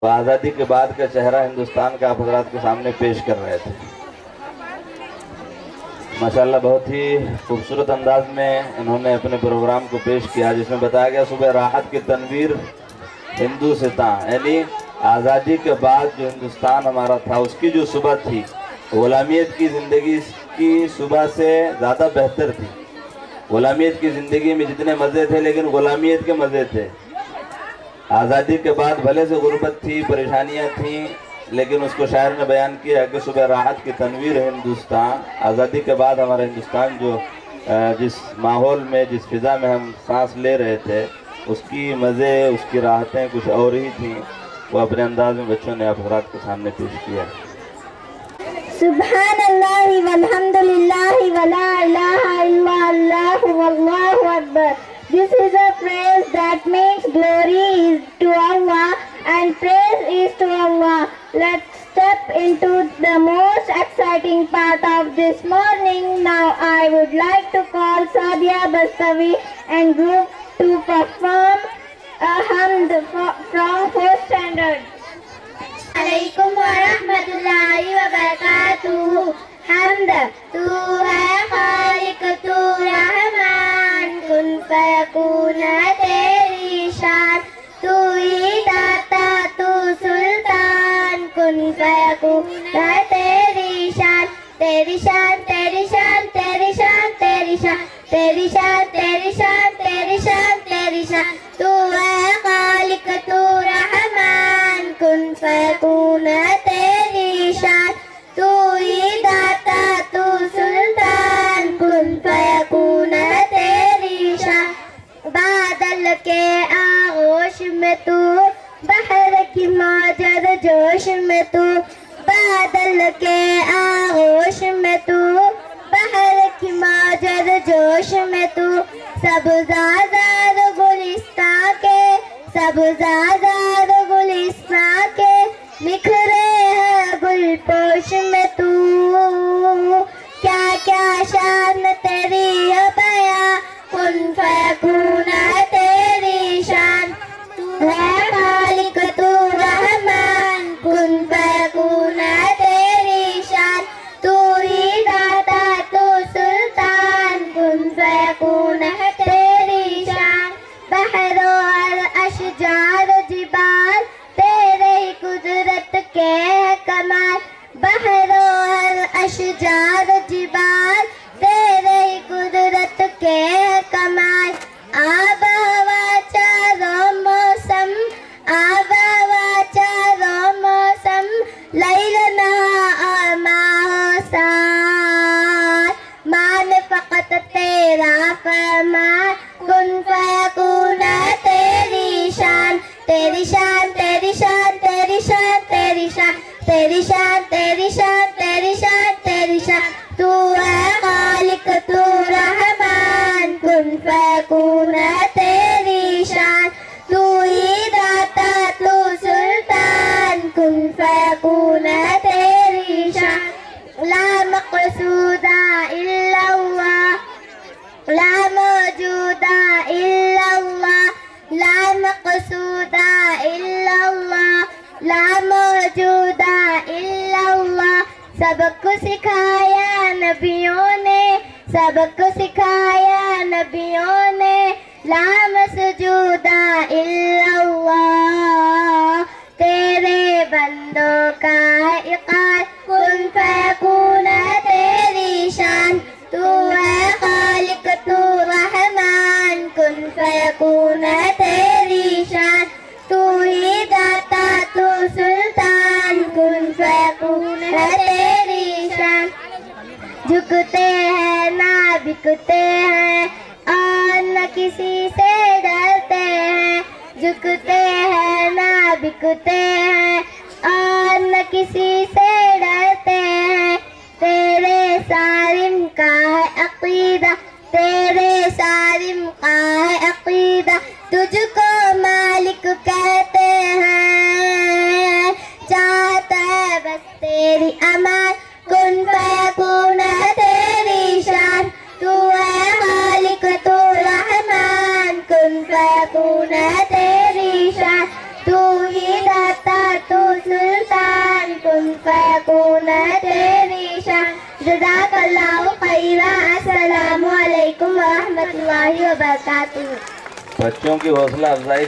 आज़ादी के बाद का चेहरा हिंदुस्तान का आप हज़रात के सामने पेश कर रहे थे। माशाल्लाह बहुत ही खूबसूरत अंदाज में इन्होंने अपने प्रोग्राम को पेश किया, जिसमें बताया गया सुबह राहत की तनवीर हिंदुस्तान, यानी आज़ादी के बाद जो हिंदुस्तान हमारा था उसकी जो सुबह थी गुलामियत की ज़िंदगी की सुबह से ज़्यादा बेहतर थी। गुलामियत की ज़िंदगी में जितने मज़े थे लेकिन गुलामियत के मज़े थे। आज़ादी के बाद भले से गुर्बत थी, परेशानियां थीं, लेकिन उसको शायर ने बयान किया है कि सुबह राहत की तनवीर है हिंदुस्तान। आज़ादी के बाद हमारा हिंदुस्तान जो जिस माहौल में, जिस फिज़ा में हम सांस ले रहे थे, उसकी मज़े, उसकी राहतें कुछ और ही थीं। वो अपने अंदाज में बच्चों ने आप हज़रात के सामने पेश किया। सुब्हानल्लाहि वल्हम्दुलिल्लाहि वला इलाहा इल्लल्लाहु वल्लाहु Akbar. This is a phrase that means glory is to Allah and praise is to Allah. Let's step into the most exciting part of this morning. Now I would like to call Sadia Bastawi and group to perform a hamd from 4th standard. Alaikum wa rahmatullahi wa barakatuh. Hamd. Tu hai Khaliq, tu Rahman, kun fayakun hai teri शान, तू ही दाता, तू सुल्तान, कुन फयकून है तेरी शान, तेरी शान, तेरी शान, तेरी शान, तेरी शान, तेरी शान, तेरी शान, तेरी शान, तेरी शान। तू है खालिक, तू रहमान, कुन फयकून है तेरी शान, तू ही दाता, तू सुल्तान, कुन फयकून है तेरी शान। बादल के आगोश में तू, बहर की मौजर जोश में तू, बादल के आगोश में तू, बहर की मौजर जोश में तू, सब्ज़ाज़ार गुलिस्तां के, सब्ज़ाज़ार गुलिस्तां के, निखरे हैं गुलपोश में तू। क्या क्या शान तेरी है बयां, कुन फयकून है तेरी शान, तू है खालिक, तू रहमान, कुन फयकून है तेरी शान, तू ही दाता, तू सुल्तान, कुन फयकून है तेरी शान। बहरो और अशजार जिबाल तेरे ही कुदरत के है कमाल, बहरो और अशजार जिबाल तेरे ही कुदरत के है कमाल। आब हवा चारों मौसम, आब हवा चारों मौसम, लैल नहार माह साल, मान फकत तेरा फरमान, कुन फयकून है तेरी शान, तेरी शान, तेरी शान, तेरी शान, तेरी शान, तेरी शान, तेरी शान, तेरी शान, तेरी शान। तू है खालिक, तू रहमान, कुन फयकून है तेरी शान, तू ही दाता, तू सुल्तान, कुन फयकून है तेरी शान। ला मक़सूदा इल्लल्लाह, ला मौजूदा इल्लल्लाह, ला मक़सूदा इल्लल्लाह, ला मौजूदा इल्लल्लाह। सबको सिखाया नबियों ने, सबको सिखाया नबियों ने, ला मसजूदा इल्लल्लाह। तेरे बंदों का है इक़ाल, कुन फयकून है तेरी शान, तू है खालिक, तू रहमान, कुन फयकून है तेरी शान, तू ही दाता, तू सुल्तान, कुन फयकून है तेरी शान। झुकते हैं ना बिकते हैं और न किसी से डरते हैं, झुकते हैं ना बिकते हैं और न किसी से डरते हैं। तेरे सारिम का है अकीदा, तेरे सारिम का है अकीदा, तुझको मालिक कहते हैं, चाहता है बस तेरी अमान, कुन फयकून है तेरी शान, तू है खालिक, तू रहमान, कुन फयकून है तेरी शान, तू ही दाता, जज़ाकल्लाहु खैरा। अस्सलामु अलैकुम व रहमतुल्लाहि व बरकातुहू। बच्चों की हौसला अफजाई